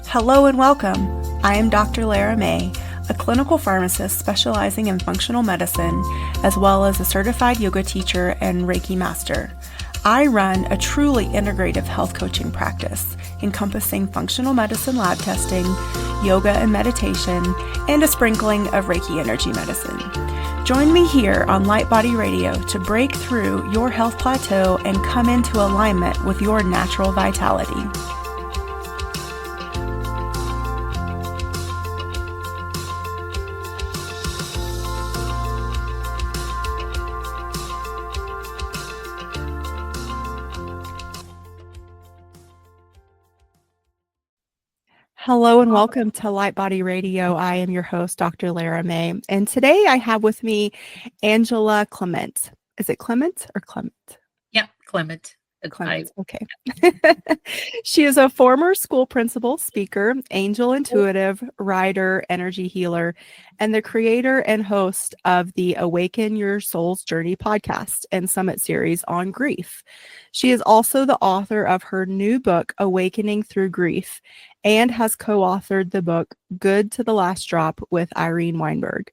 Hello and welcome. I am Dr. Lara May, a clinical pharmacist specializing in functional medicine, as well as a certified yoga teacher and Reiki master. I run a truly integrative health coaching practice encompassing functional medicine lab testing, yoga and meditation, and a sprinkling of Reiki energy medicine. Join me here on Light Body Radio to break through your health plateau and come into alignment with your natural vitality. Hello and welcome to Light Body Radio. I am your host, Dr. Lara May, and today I have with me Angela Clement. Is it Clement or Clement? Yeah, Clement. Clement. Okay. She is a former school principal, speaker, angel intuitive, writer, energy healer, and the creator and host of the Awaken Your Soul's Journey podcast and summit series on grief. She is also the author of her new book, Awakening Through Grief, and has co-authored the book Good to the Last Drop with Irene Weinberg.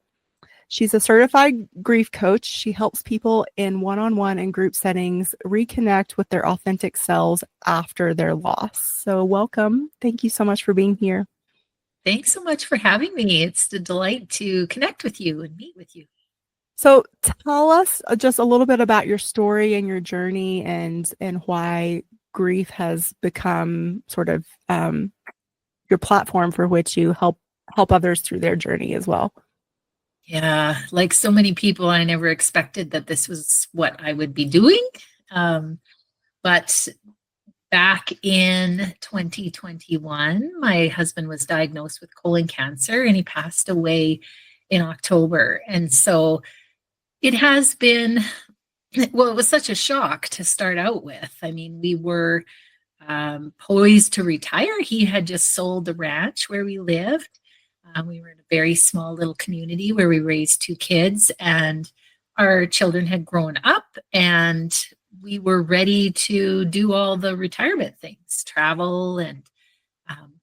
She's a certified grief coach. She helps people in one-on-one and group settings reconnect with their authentic selves after their loss. So welcome. Thank you so much for being here. Thanks so much for having me. It's a delight to connect with you and meet with you. So tell us just a little bit about your story and your journey and why grief has become sort of your platform for which you help others through their journey as well. Yeah, like so many people, I never expected that this was what I would be doing. But back in 2021, my husband was diagnosed with colon cancer and he passed away in October. And so it has been, well, it was such a shock to start out with. I mean, we were poised to retire. He had just sold the ranch where we lived. We were in a very small little community where we raised 2 kids, and our children had grown up, and we were ready to do all the retirement things, travel and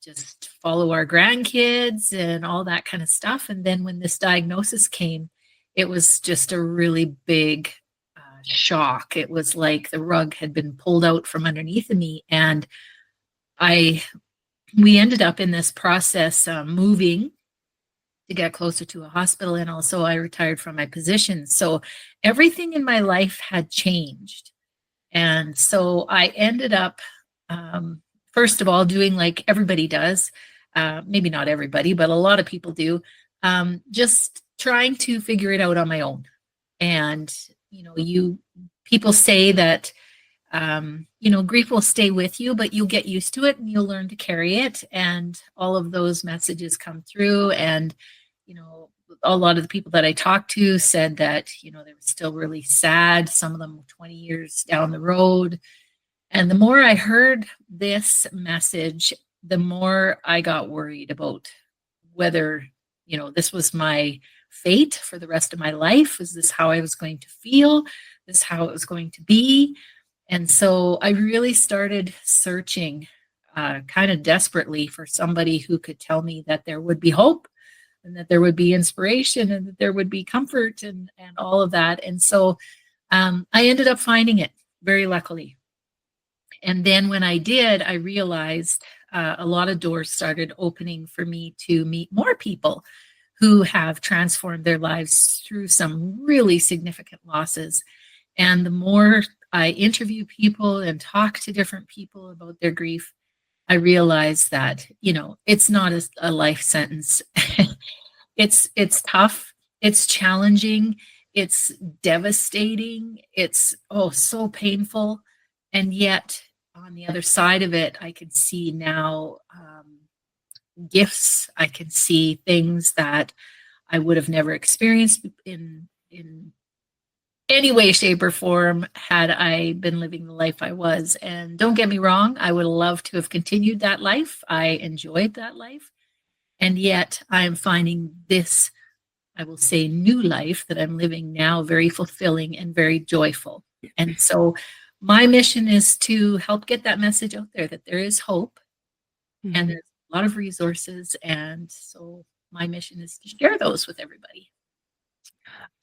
just follow our grandkids and all that kind of stuff. And then when this diagnosis came, it was just a really big shock. It was like the rug had been pulled out from underneath of me, and we ended up in this process moving to get closer to a hospital, and also I retired from my position. So everything in my life had changed. And so I ended up, first of all, doing like everybody does, maybe not everybody, but a lot of people do, just trying to figure it out on my own. And, people say that, grief will stay with you, but you'll get used to it and you'll learn to carry it. And all of those messages come through. And, a lot of the people that I talked to said that, they were still really sad, some of them 20 years down the road. And the more I heard this message, the more I got worried about whether, this was my fate for the rest of my life. Was this how I was going to feel? This is how it was going to be? And so I really started searching kind of desperately for somebody who could tell me that there would be hope and that there would be inspiration and that there would be comfort and all of that. And so I ended up finding it, very luckily. And then when I did, I realized a lot of doors started opening for me to meet more people who have transformed their lives through some really significant losses. And the more I interview people and talk to different people about their grief, I realized that, it's not a life sentence. It's tough. It's challenging. It's devastating. It's, so painful. And yet on the other side of it, I can see now gifts. I can see things that I would have never experienced in any way, shape, or form had I been living the life I was. And don't get me wrong, I would love to have continued that life. I enjoyed that life. And yet I am finding this, I will say, new life that I'm living now very fulfilling and very joyful. And so my mission is to help get that message out there that there is hope and there's a lot of resources. And so my mission is to share those with everybody.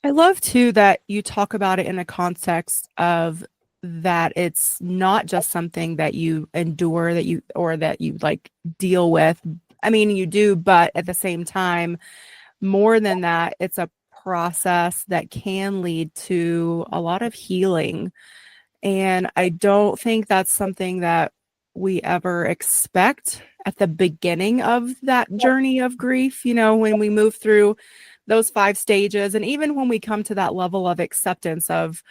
I love too that you talk about it in the context of that it's not just something that you endure that you or that you like deal with. I mean, you do, but at the same time, more than that, it's a process that can lead to a lot of healing. And I don't think that's something that we ever expect at the beginning of that journey of grief, when we move through those 5 stages. And even when we come to that level of acceptance of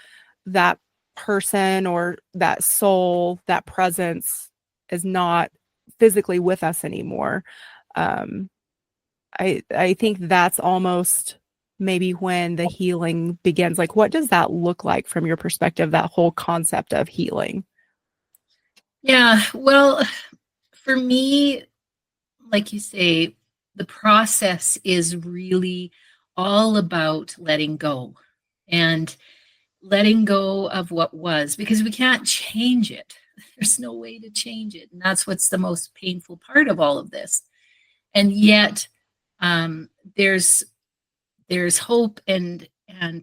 that person or that soul, that presence is not physically with us anymore. Um, I think that's almost maybe when the healing begins. Like, what does that look like from your perspective, that whole concept of healing? Yeah, well, for me, like you say, the process is really all about letting go and letting go of what was, because we can't change it. There's no way to change it. And that's what's the most painful part of all of this. And yet, um, there's there's hope and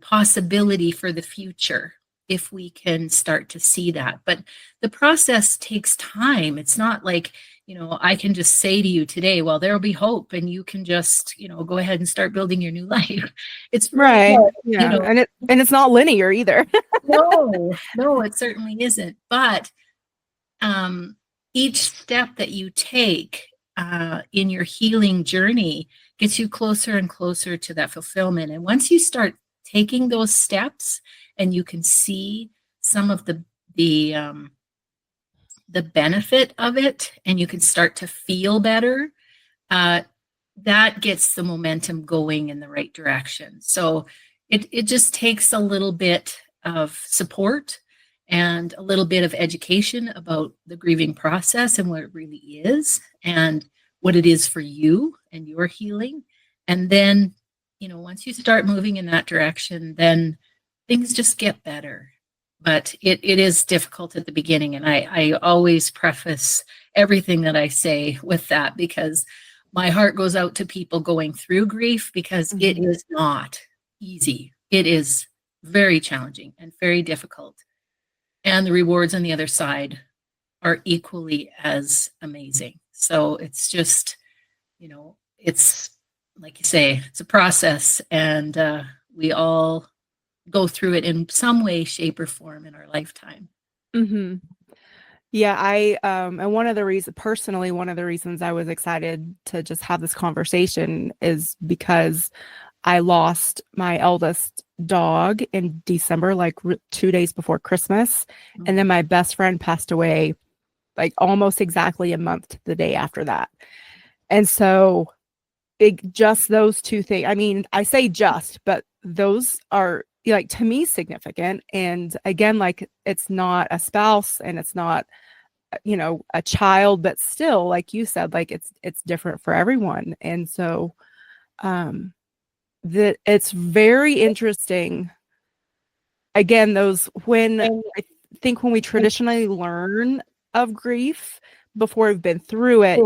possibility for the future if we can start to see that. But the process takes time. It's not like, I can just say to you today, well, there'll be hope and you can just, go ahead and start building your new life. It's really, Right. you Yeah. know, And it's not linear either. no, it certainly isn't. But um, each step that you take in your healing journey gets you closer and closer to that fulfillment. And once you start taking those steps, and you can see some of the um, the benefit of it, and you can start to feel better, uh, that gets the momentum going in the right direction. So it just takes a little bit of support and a little bit of education about the grieving process and what it really is and what it is for you and your healing. And then, once you start moving in that direction, then things just get better. But it is difficult at the beginning. And I always preface everything that I say with that, because my heart goes out to people going through grief, because it Mhm. is not easy. It is very challenging and very difficult. And the rewards on the other side are equally as amazing. So it's just, it's like you say, it's a process, and we all go through it in some way, shape, or form in our lifetime. Mhm. Yeah, and one of the reasons I was excited to just have this conversation is because I lost my eldest dog in December, like 2 days before Christmas. And then Mhm. my best friend passed away like almost exactly a month to the day after that. And so just those two things. I mean, I say just, but those are like to me significant. And again, like it's not a spouse and it's not a child, but still, like you said, like it's different for everyone. And so um that it's very interesting. Again, those when I think when we traditionally learn of grief before we've been through it,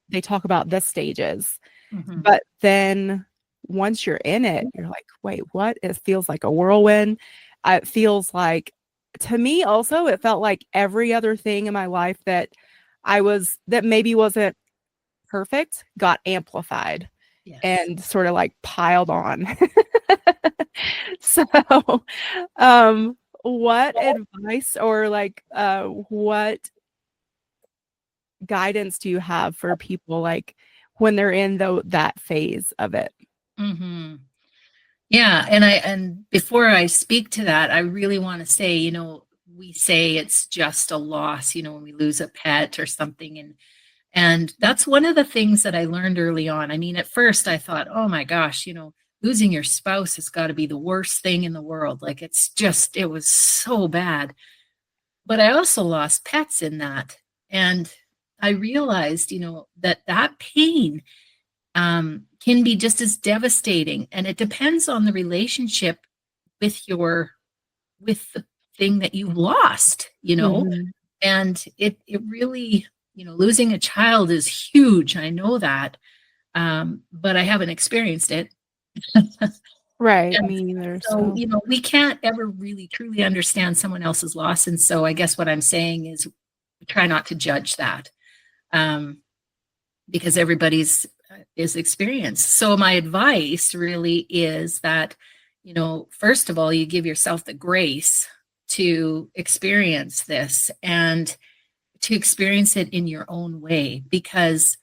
they talk about the stages. Mhm. But then once you're in it, you're like, wait, what? It feels like a whirlwind. It feels like, to me also, it felt like every other thing in my life that maybe wasn't perfect got amplified Yes. and sort of like piled on. So, um, what advice or like what guidance do you have for people like when they're in that phase of it? Hmm. Yeah, and before I speak to that, I really want to say, we say it's just a loss, when we lose a pet or something, and that's one of the things that I learned early on. I mean, at first I thought, oh my gosh, losing your spouse has got to be the worst thing in the world. Like it was so bad. But I also lost pets in that, and I realized, that pain can be just as devastating, and it depends on the relationship with the thing that you lost. Mhm. And it really losing a child is huge. I know that. But I haven't experienced it. Right. And Me neither. so, So, we can't ever really truly understand someone else's loss. And so I guess what I'm saying is try not to judge that, um, because everybody's is experience. So my advice really is that, first of all, you give yourself the grace to experience this and to experience it in your own way, because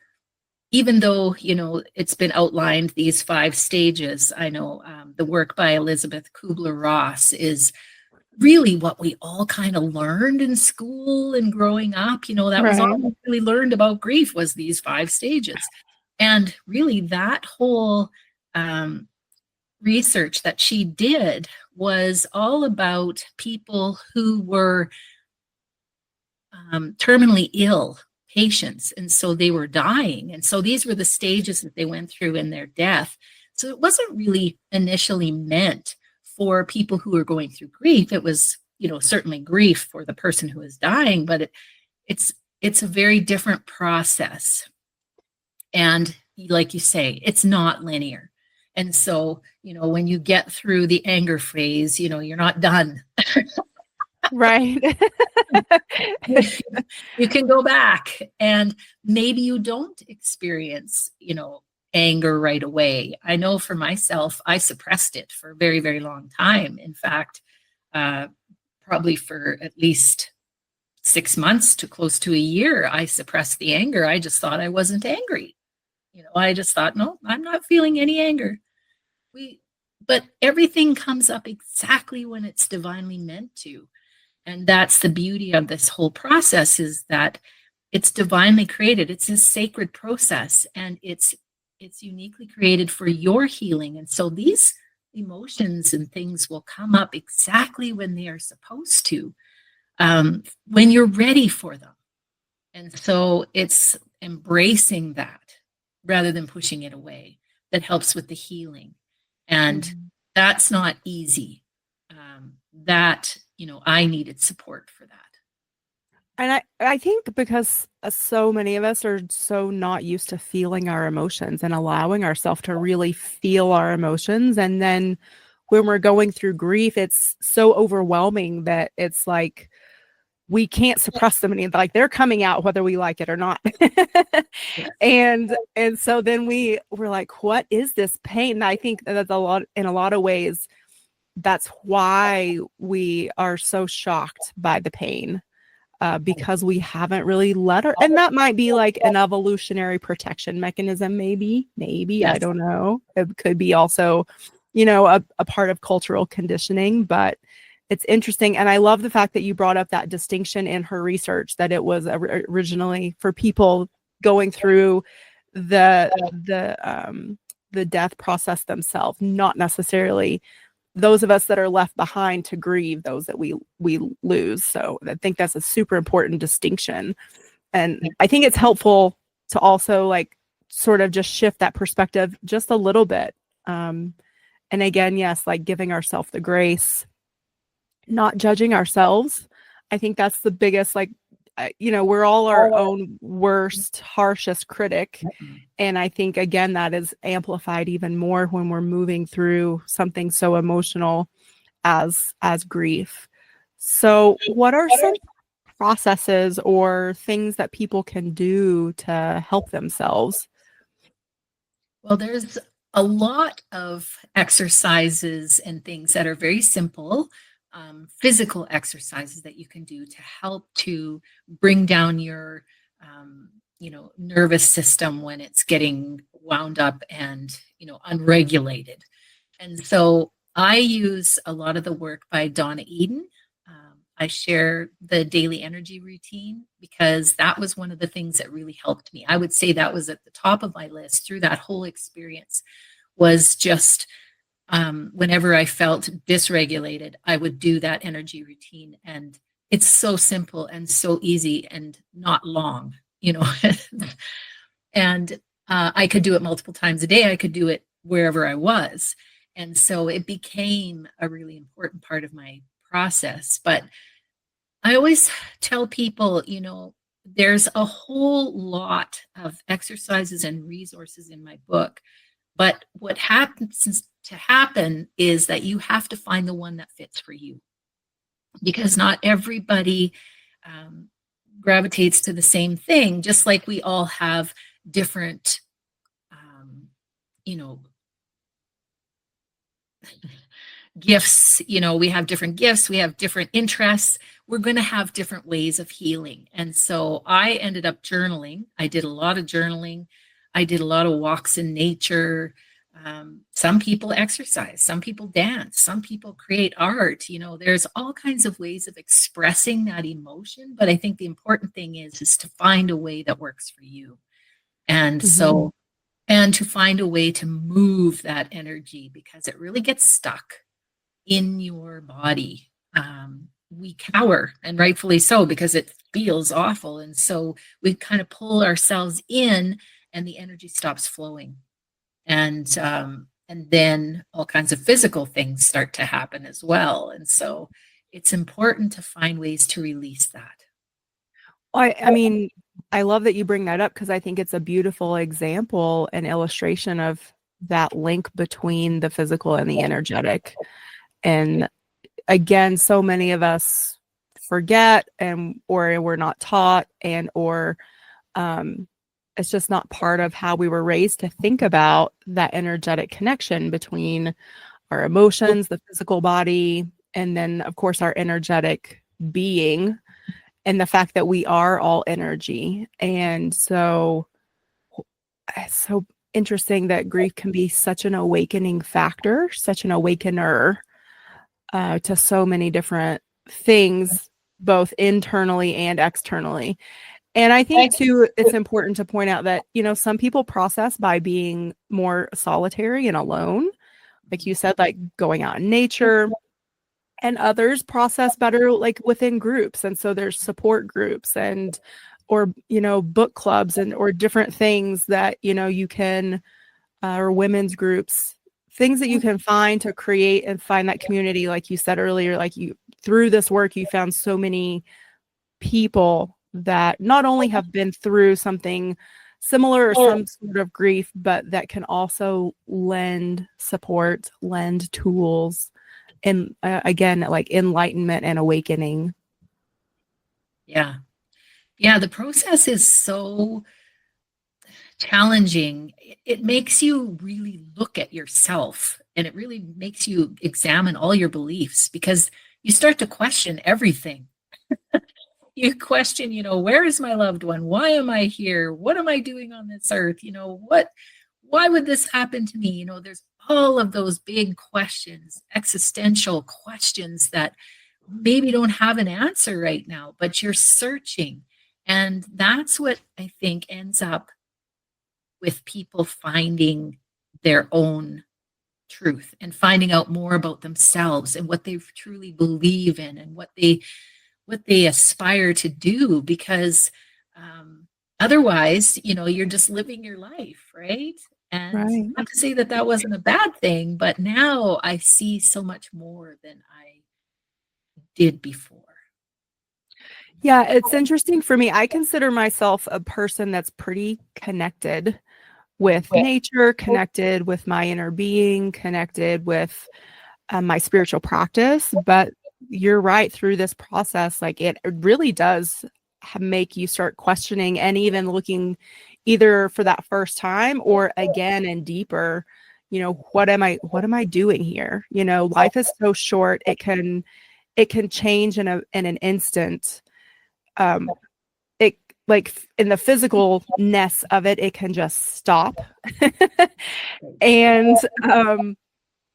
even though it's been outlined, these 5 stages, I know the work by Elizabeth Kubler-Ross is really what we all kind of learned in school and growing up. That was all right. we really learned about grief, was these 5 stages. And really that whole um, research that she did was all about people who were terminally ill patients. And so they were dying. And so these were the stages that they went through in their death. So it wasn't really initially meant for people who were going through grief. It was, certainly grief for the person who is dying, but it's a very different process. And like you say, it's not linear. And so, when you get through the anger phase, you're not done. Right. You can go back, and maybe you don't experience, anger right away. I know for myself, I suppressed it for a very, very long time. In fact, uh, probably for at least 6 months to close to a year, I suppressed the anger. I just thought I wasn't angry. I just thought, no, I'm not feeling any anger. But everything comes up exactly when it's divinely meant to. And that's the beauty of this whole process, is that it's divinely created. It's a sacred process, and it's uniquely created for your healing. And so these emotions and things will come up exactly when they are supposed to, when you're ready for them. And so it's embracing that rather than pushing it away that helps with the healing. And Mhm. that's not easy. I needed support for that. And I think because so many of us are so not used to feeling our emotions and allowing ourselves to really feel our emotions. And then when we're going through grief, it's so overwhelming that it's like we can't suppress them any, like they're coming out whether we like it or not. Yes. And so then we're like, what is this pain? And I think that's in a lot of ways, that's why we are so shocked by the pain, because we haven't really let her. And that might be like an evolutionary protection mechanism, maybe, I Yes. don't know. It could be also, a part of cultural conditioning, but it's interesting. And I love the fact that you brought up that distinction in her research, that it was originally for people going through the the um the death process themselves, not necessarily those of us that are left behind to grieve those that we lose. So I think that's a super important distinction. And I think it's helpful to also like sort of just shift that perspective just a little bit. Um, and again, yes, like giving ourselves the grace, not judging ourselves. I think that's the biggest, like, we're all our own worst, harshest critic. And I think, again, that is amplified even more when we're moving through something so emotional as grief. So, what are some processes or things that people can do to help themselves? Well, there's a lot of exercises and things that are very simple, physical exercises that you can do to help to bring down your, nervous system when it's getting wound up and, unregulated. And so I use a lot of the work by Donna Eden. I share the daily energy routine because that was one of the things that really helped me. I would say that was at the top of my list through that whole experience, was just whenever I felt dysregulated, I would do that energy routine. And it's so simple and so easy and not long, you know. And I could do it multiple times a day. I could do it wherever I was. And so it became a really important part of my process. But I always tell people, there's a whole lot of exercises and resources in my book. But what happens to happen is that you have to find the one that fits for you, because not everybody um, gravitates to the same thing, just like we all have different, you know, gifts. We have different gifts, we have different interests, we're going to have different ways of healing. And so I ended up journaling. I did a lot of journaling. I did a lot of walks in nature. Some people exercise, some people dance, some people create art. There's all kinds of ways of expressing that emotion, but I think the important thing is to find a way that works for you. And so and to find a way to move that energy, because it really gets stuck in your body. We cower, and rightfully so, because it feels awful. And so we kind of pull ourselves in, and the energy stops flowing. And then all kinds of physical things start to happen as well. And so it's important to find ways to release that. I mean, I love that you bring that up, because I think it's a beautiful example and illustration of that link between the physical and the energetic. And again, so many of us forget, or we're not taught, or it's just not part of how we were raised to think about that energetic connection between our emotions, the physical body, and then of course our energetic being, and the fact that we are all energy. And so it's so interesting that grief can be such an awakening factor, such an awakener to so many different things, both internally and externally. And I think too, it's important to point out that, some people process by being more solitary and alone, like you said, like going out in nature, and others process better like within groups. And so there's support groups or book clubs or different things that you can or women's groups, things that you can find to create and find that community. Like you said earlier, like through this work you found so many people that not only have been through something similar or some sort of grief, but that can also lend support, lend tools, and again, like enlightenment and awakening. Yeah. The process is so challenging. It makes you really look at yourself, and it really makes you examine all your beliefs, because you start to question everything. You question, where is my loved one? Why am I here? What am I doing on this earth? Why would this happen to me? There's all of those big questions, existential questions that maybe don't have an answer right now, but you're searching. And that's what I think ends up with people finding their own truth and finding out more about themselves and what they truly believe in and what they aspire to do, because otherwise, you're just living your life, right? And Right. not to say that wasn't a bad thing, but now I see so much more than I did before. Yeah, it's interesting for me. I consider myself a person that's pretty connected with nature, connected with my inner being, connected with my spiritual practice. But you're right, through this process, like it really does make you start questioning and even looking either for that first time or again and deeper, what am I doing here? Life is so short. It can change in an instant. It, like in the physicalness of it, it can just stop. And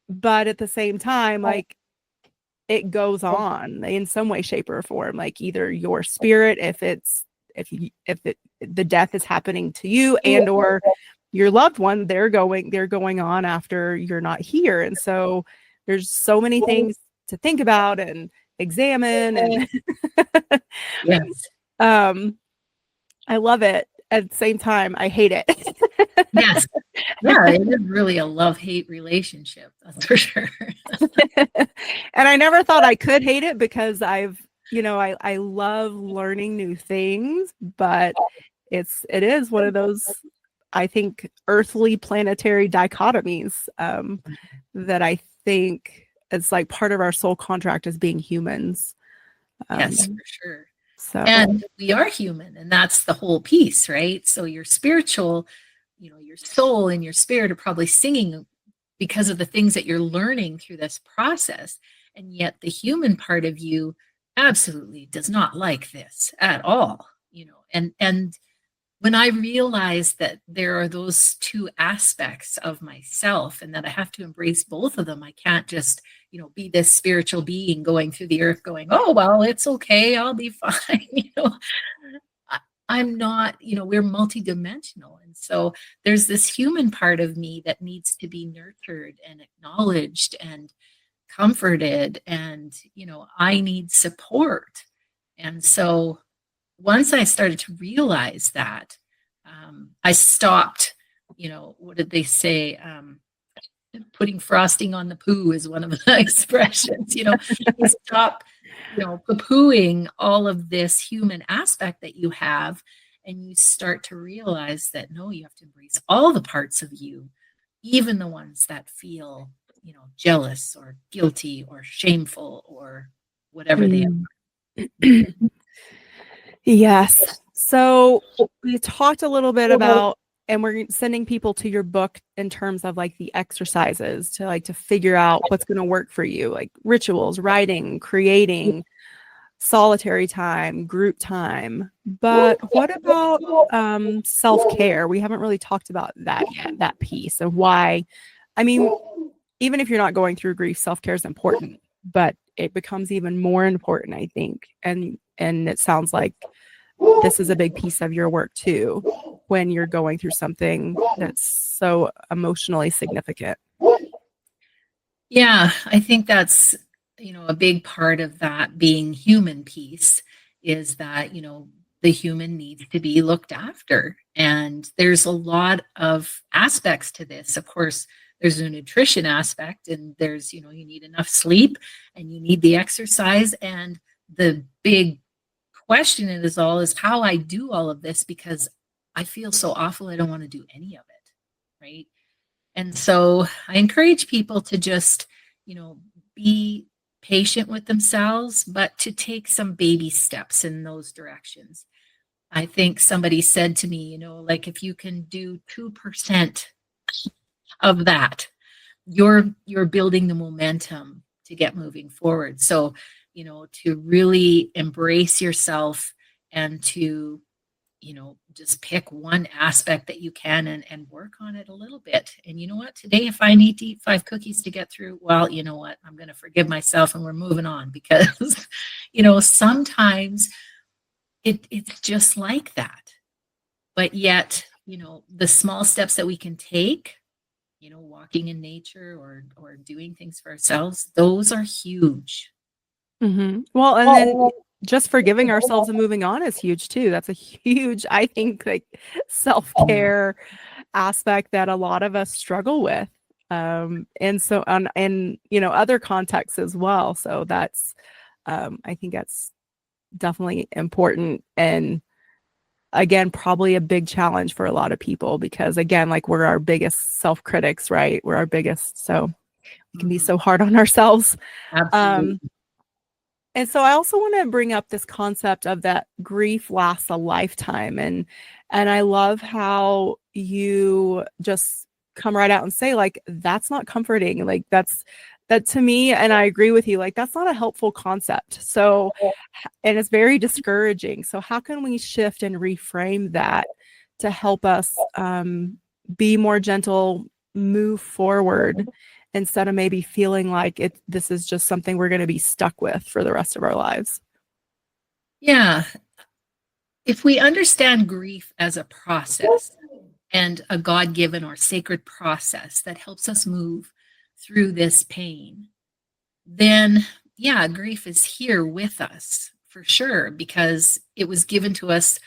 but at the same time, like it goes on in some way, shape, or form. Like either your spirit, if the death is happening to you, and or your loved one, they're going on after you're not here. And so there's so many things to think about and examine, and Yes. I love it. At the same time, I hate it. Yes. Yeah, it is really a love-hate relationship, that's for sure. And I never thought I could hate it, because I've I love learning new things, but it is one of those, I think, earthly planetary dichotomies, that I think it's like part of our soul contract as being humans. Yes, Um, for sure. so, And we are human, and that's the whole piece, right? So your spiritual, your soul and your spirit are probably singing because of the things that you're learning through this process. And yet the human part of you absolutely does not like this at all, and when I realized that there are those two aspects of myself and that I have to embrace both of them, I can't just, be this spiritual being going through the earth going, oh, well, it's okay, I'll be fine. I, I'm not, we're multidimensional. And so there's this human part of me that needs to be nurtured and acknowledged and comforted. And, I need support. And so once I started to realize that, I stopped, what did they say? Putting frosting on the poo is one of the expressions, you stop, poo-pooing all of this human aspect that you have, and you start to realize that no, you have to embrace all the parts of you, even the ones that feel, jealous or guilty or shameful or whatever they mm. are. Yes. So we talked a little bit about, and we're sending people to your book in terms of like the exercises to figure out what's going to work for you, like rituals, writing, creating, solitary time, group time. But what about self-care? We haven't really talked about that yet, that piece of why. I mean, even if you're not going through grief, self-care is important, but it becomes even more important, I think. And it sounds like this is a big piece of your work too, when you're going through something that's so emotionally significant. Yeah, I think that's, a big part of that being human piece is that, the human needs to be looked after. And there's a lot of aspects to this. Of course, there's a nutrition aspect, and there's, you need enough sleep and you need the exercise. And the big question it is all is how I do all of this because I feel so awful. I don't want to do any of it. Right. And so I encourage people to just, be patient with themselves, but to take some baby steps in those directions. I think somebody said to me, like if you can do 2% of that, you're building the momentum to get moving forward. So, to really embrace yourself and to just pick one aspect that you can and work on it a little bit. And you know what? Today, if I need to eat 5 cookies to get through, well, you know what? I'm going to forgive myself and we're moving on because, sometimes it's just like that. But yet, the small steps that we can take, walking in nature or doing things for ourselves, those are huge. Mm-hmm. Well, and then just forgiving ourselves and moving on is huge too. That's a huge, I think, like self-care aspect that a lot of us struggle with. And so on, and other contexts as well. So that's, I think that's definitely important. And again, probably a big challenge for a lot of people because again, like we're our biggest self-critics, right? We're our biggest, so we can be Mhm. so hard on ourselves. Absolutely. And so I also want to bring up this concept of that grief lasts a lifetime. And I love how you just come right out and say, like, that's not comforting. Like that to me, and I agree with you, like that's not a helpful concept. So and it's very discouraging. So how can we shift and reframe that to help us be more gentle, move forward? Instead of maybe feeling like this is just something we're going to be stuck with for the rest of our lives. Yeah. If we understand grief as a process and a God given or sacred process that helps us move through this pain, then yeah, grief is here with us for sure because it was given to us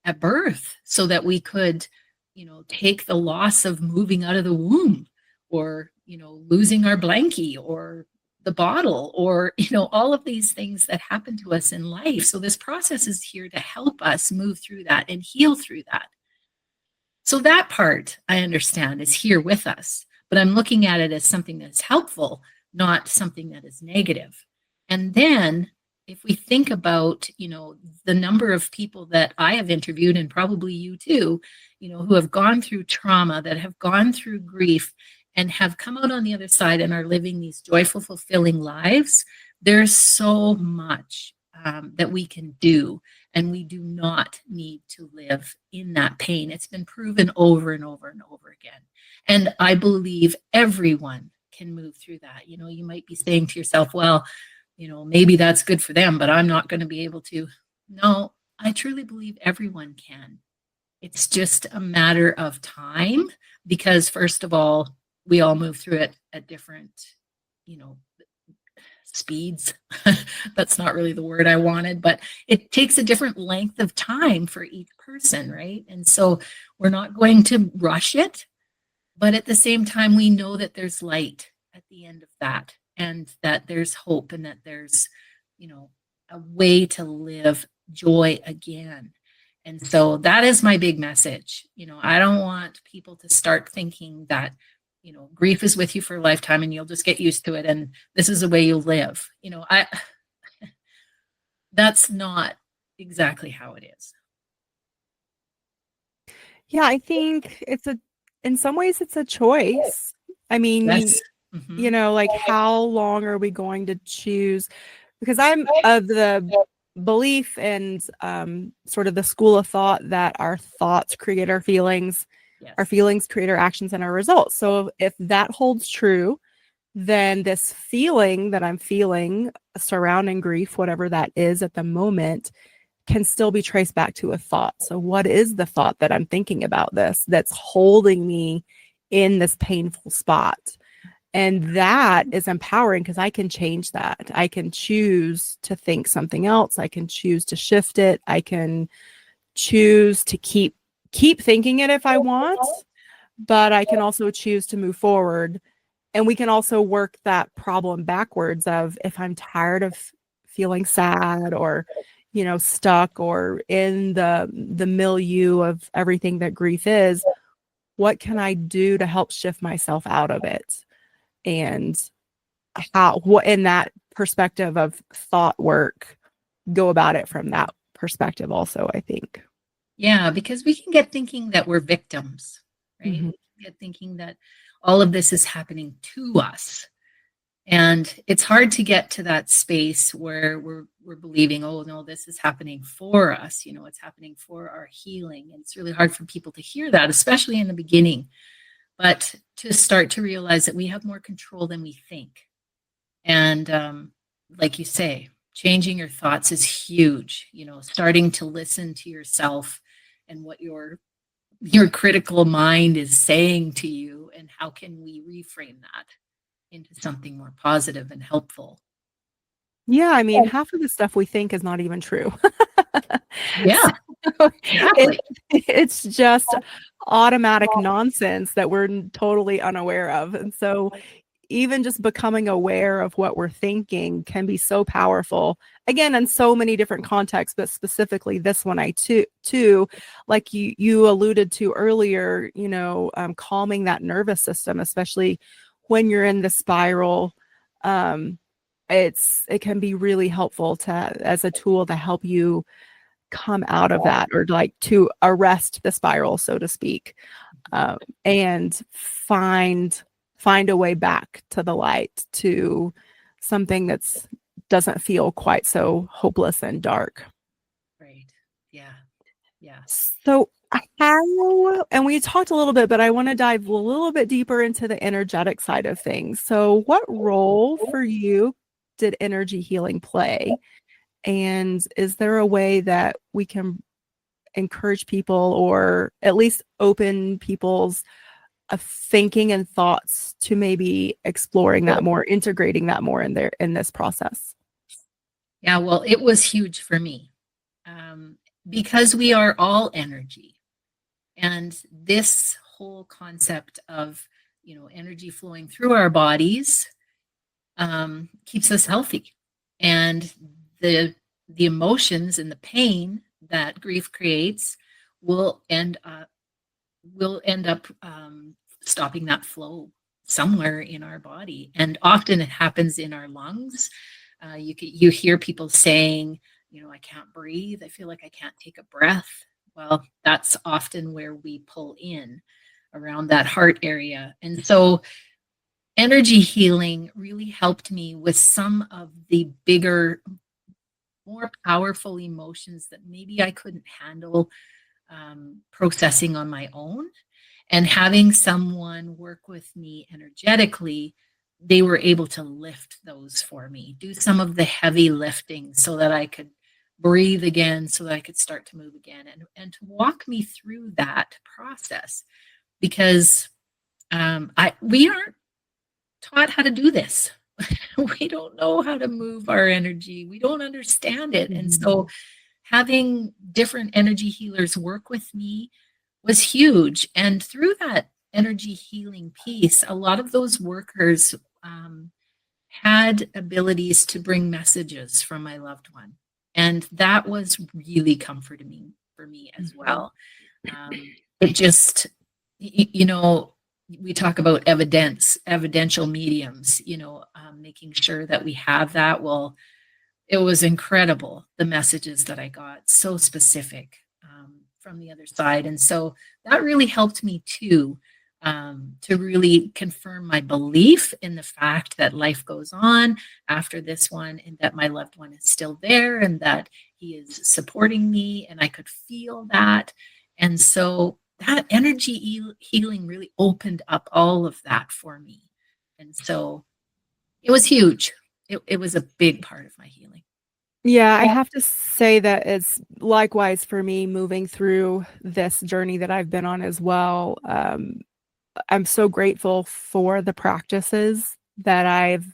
at birth so that we could, take the loss of moving out of the womb or, losing our blankie or the bottle, or, all of these things that happen to us in life. So this process is here to help us move through that and heal through that. So that part I understand is here with us, but I'm looking at it as something that's helpful, not something that is negative. And then if we think about, the number of people that I have interviewed, and probably you too, who have gone through trauma, that have gone through grief and have come out on the other side and are living these joyful, fulfilling lives, there's so much that we can do. And we do not need to live in that pain. It's been proven over and over and over again. And I believe everyone can move through that. You might be saying to yourself, well, maybe that's good for them, but I'm not going to be able to. No, I truly believe everyone can. It's just a matter of time, because first of all, we all move through it at different, speeds. That's not really the word I wanted, but it takes a different length of time for each person, right? And so we're not going to rush it, but at the same time, we know that there's light at the end of that, and that there's hope, and that there's, a way to live joy again. And so that is my big message. I don't want people to start thinking that, grief is with you for a lifetime and you'll just get used to it and this is the way you'll live. That's not exactly how it is. Yeah, I think in some ways it's a choice. I mean, Yes. Mm-hmm. like how long are we going to choose? Because I'm of the belief and sort of the school of thought that our thoughts create our feelings create our actions and our results. So if that holds true, then this feeling that I'm feeling surrounding grief, whatever that is at the moment, can still be traced back to a thought. So what is the thought that I'm thinking about this that's holding me in this painful spot? And that is empowering because I can change that. I can choose to think something else. I can choose to shift it. I can choose to keep thinking it if I want, but I can also choose to move forward. And we can also work that problem backwards of if I'm tired of feeling sad or, stuck or in the milieu of everything that grief is, what can I do to help shift myself out of it? And what in that perspective of thought work, go about it from that perspective also, I think. Yeah, because we can get thinking that we're victims, right? Mm-hmm. We get thinking that all of this is happening to us. And it's hard to get to that space where we're believing, oh no, this is happening for us. It's happening for our healing. And it's really hard for people to hear that, especially in the beginning. But to start to realize that we have more control than we think. And like you say, changing your thoughts is huge. Starting to listen to yourself and what your critical mind is saying to you, and how can we reframe that into something more positive and helpful. Yeah, I mean, half of the stuff we think is not even true. Yeah, So exactly. it's just automatic nonsense that we're totally unaware of. And so even just becoming aware of what we're thinking can be so powerful. Again, in so many different contexts, but specifically this one, too, like you alluded to earlier, calming that nervous system, especially when you're in the spiral. It can be really helpful as a tool to help you come out of that, or like to arrest the spiral, so to speak, and find a way back to the light, to something that's doesn't feel quite so hopeless and dark. Right. Yeah. Yeah. So how, and we talked a little bit, but I want to dive a little bit deeper into the energetic side of things. So what role for you did energy healing play? And is there a way that we can encourage people, or at least open people's thinking and thoughts to maybe exploring that more, integrating that more in this process? Yeah. Well, it was huge for me, because we are all energy. And this whole concept of, energy flowing through our bodies, keeps us healthy. And the the emotions and the pain that grief creates will end up stopping that flow somewhere in our body. And often it happens in our lungs. You hear people saying, I can't breathe. I feel like I can't take a breath. Well, that's often where we pull in around that heart area. And so energy healing really helped me with some of the bigger, more powerful emotions that maybe I couldn't handle processing on my own. And having someone work with me energetically, they were able to lift those for me, do some of the heavy lifting so that I could breathe again, so that I could start to move again, and to walk me through that process. Because we aren't taught how to do this. We don't know how to move our energy. We don't understand it. And Mhm. so having different energy healers work with me was huge. And through that energy healing piece, a lot of those workers had abilities to bring messages from my loved one. And that was really comforting for me as Mhm. well. It just, you know, we talk about evidential mediums, making sure that we have that. Well, it was incredible, the messages that I got, so specific from the other side. And so that really helped me too, to really confirm my belief in the fact that life goes on after this one, and that my loved one is still there, and that he is supporting me, and I could feel that. And so that energy healing really opened up all of that for me. And so it was huge. It was a big part of my healing. Yeah, I have to say that it's likewise for me moving through this journey that I've been on as well. I'm so grateful for the practices that I've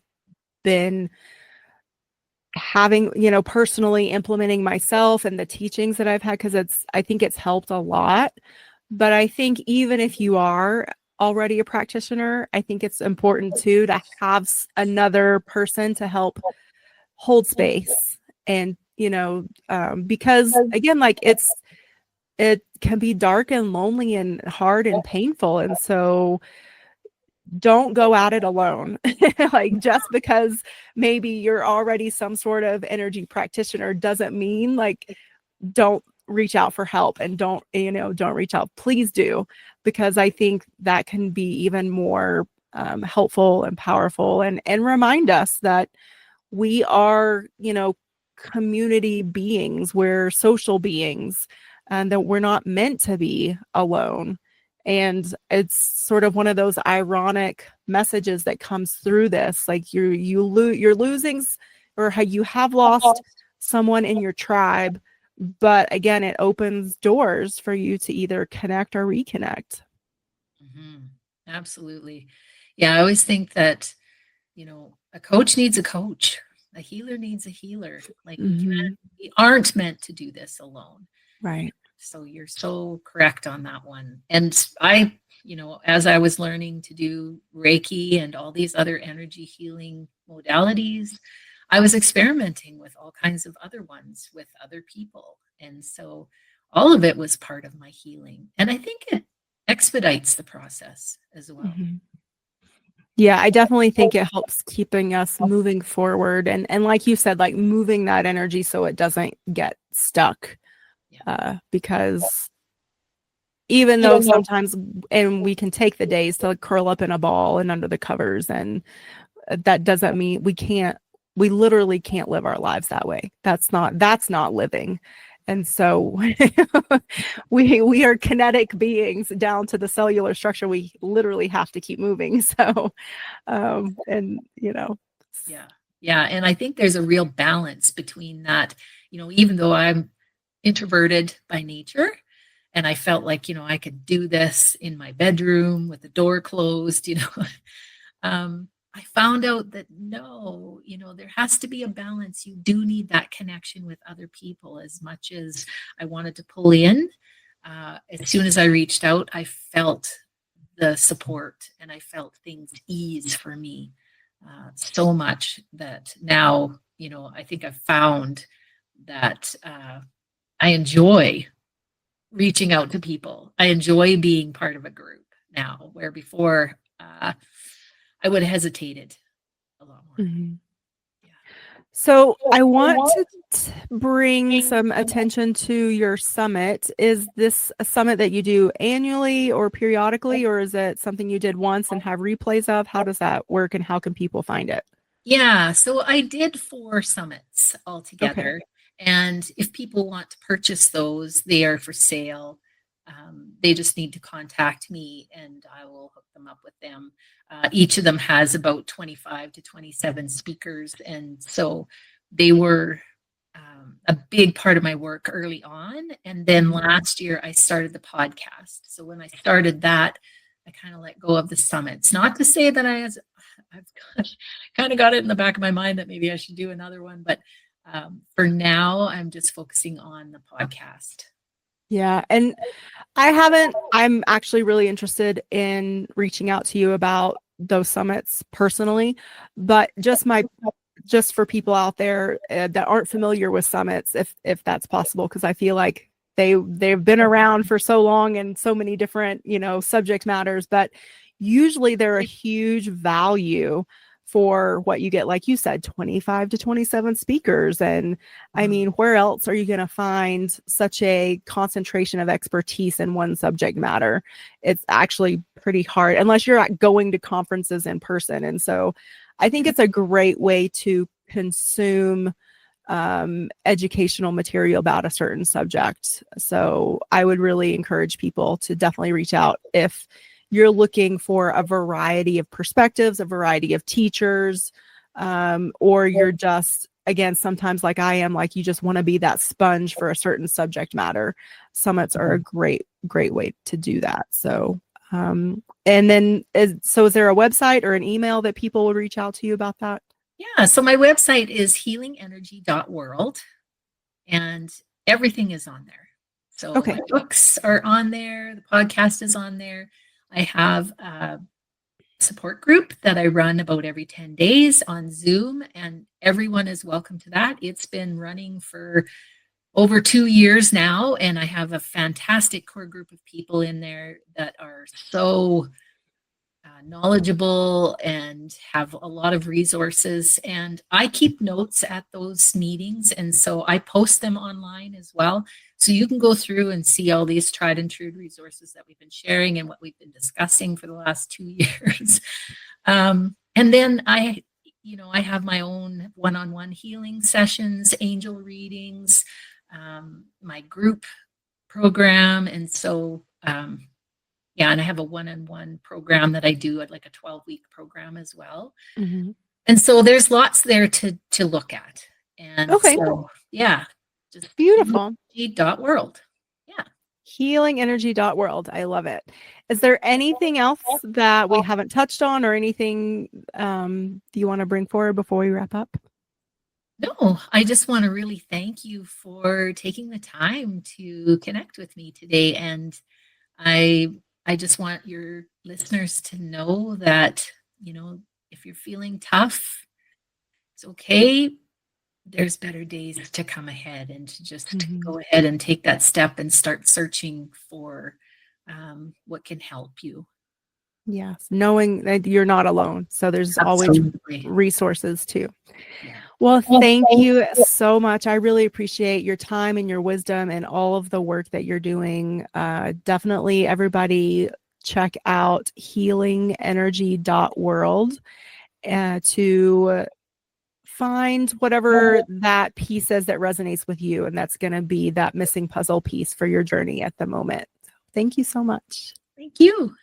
been having, personally implementing myself and the teachings that I've had, because I think it's helped a lot. But I think even if you are already a practitioner, I think it's important too to have another person to help hold space. And, because again, like it can be dark and lonely and hard and painful. And so don't go at it alone. Like, just because maybe you're already some sort of energy practitioner doesn't mean like don't reach out for help, and don't reach out. Please do, because I think that can be even more helpful and powerful, and remind us that we are, community beings, we're social beings, and that we're not meant to be alone. And it's sort of one of those ironic messages that comes through this, like you're losing or how you have lost someone in your tribe, but again, it opens doors for you to either connect or reconnect. Mhm. Absolutely. Yeah, I always think that, a coach needs a coach. A healer needs a healer. Like Hmm. we aren't meant to do this alone. Right. So you're so correct on that one. And I, as I was learning to do Reiki and all these other energy healing modalities, I was experimenting with all kinds of other ones with other people. And so all of it was part of my healing. And I think it expedites the process as well. Hmm. Yeah, I definitely think it helps keeping us moving forward, and like you said, like moving that energy so it doesn't get stuck. Yeah. Because even though sometimes, and we can take the days to like curl up in a ball and under the covers, and that doesn't mean we literally can't live our lives that way. That's not living. And so we are kinetic beings down to the cellular structure. We literally have to keep moving. So and Yeah. Yeah. And I think there's a real balance between that, even though I'm introverted by nature, and I felt like, I could do this in my bedroom with the door closed, I found out that no, there has to be a balance. You do need that connection with other people as much as I wanted to pull in. As soon as I reached out, I felt the support, and I felt things ease for me. so much that now, I think I've found that I enjoy reaching out to people. I enjoy being part of a group now, where before I would have hesitated a lot more. Mhm. Yeah. So I want to bring some attention to your summit. Is this a summit that you do annually or periodically, or is it something you did once and have replays of? How does that work, and how can people find it? Yeah, so I did 4 summits Okay. altogether, and if people want to purchase those, they are for sale. They just need to contact me, and I will hook them up with them. Each of them has about 25 to 27 speakers, and so they were a big part of my work early on. And then Mhm. last year, I started the podcast. So when I started that, I kind of let go of the summits. Not to say that I've kind of got it in the back of my mind that maybe I should do another one, but for now, I'm just focusing on the podcast. Yeah. And I'm actually really interested in reaching out to you about those summits personally, but just for people out there that aren't familiar with summits, if that's possible, because I feel like they've been around for so long and so many different subject matters, but usually they're a huge value for what you get, like you said, 25 to 27 speakers. And I mean, where else are you going to find such a concentration of expertise in one subject matter? It's actually pretty hard unless you're going to conferences in person. And so I think it's a great way to consume educational material about a certain subject. So I would really encourage people to definitely reach out if you're looking for a variety of perspectives, a variety of teachers, or you're just, again, sometimes like I am, like you just want to be that sponge for a certain subject matter. Summits are a great way to do that. So and then is there a website or an email that people would reach out to you about that? Yeah, so my website is healingenergy.world, and everything is on there. So Okay. my books are on there, the podcast is on there. I have a support group that I run about every 10 days on Zoom, and everyone is welcome to that. It's been running for over 2 years now, and I have a fantastic core group of people in there that are so knowledgeable and have a lot of resources. And I keep notes at those meetings. And so I post them online as well. So you can go through and see all these tried and true resources that we've been sharing and what we've been discussing for the last 2 years. And then I have my own one-on-one healing sessions, angel readings, my group program. And so, yeah, and I have a one-on-one program that I do at like a 12-week program as well. Mm-hmm. And so there's lots there to look at. And Okay. so, yeah, just Beautiful. world. Yeah. Healingenergy.world. I love it. Is there anything else that we haven't touched on, or anything do you want to bring forward before we wrap up? No, I just want to really thank you for taking the time to connect with me today. And I I just want your listeners to know that, if you're feeling tough, it's okay. There's better days to come ahead, and to just Mm-hmm. go ahead and take that step and start searching for what can help you. Yes, knowing that you're not alone. So there's always Absolutely. resources too. Yeah. Well, thank you so much. I really appreciate your time and your wisdom and all of the work that you're doing. Definitely, everybody check out healingenergy.world to find whatever that piece is that resonates with you. And that's going to be that missing puzzle piece for your journey at the moment. Thank you so much. Thank you.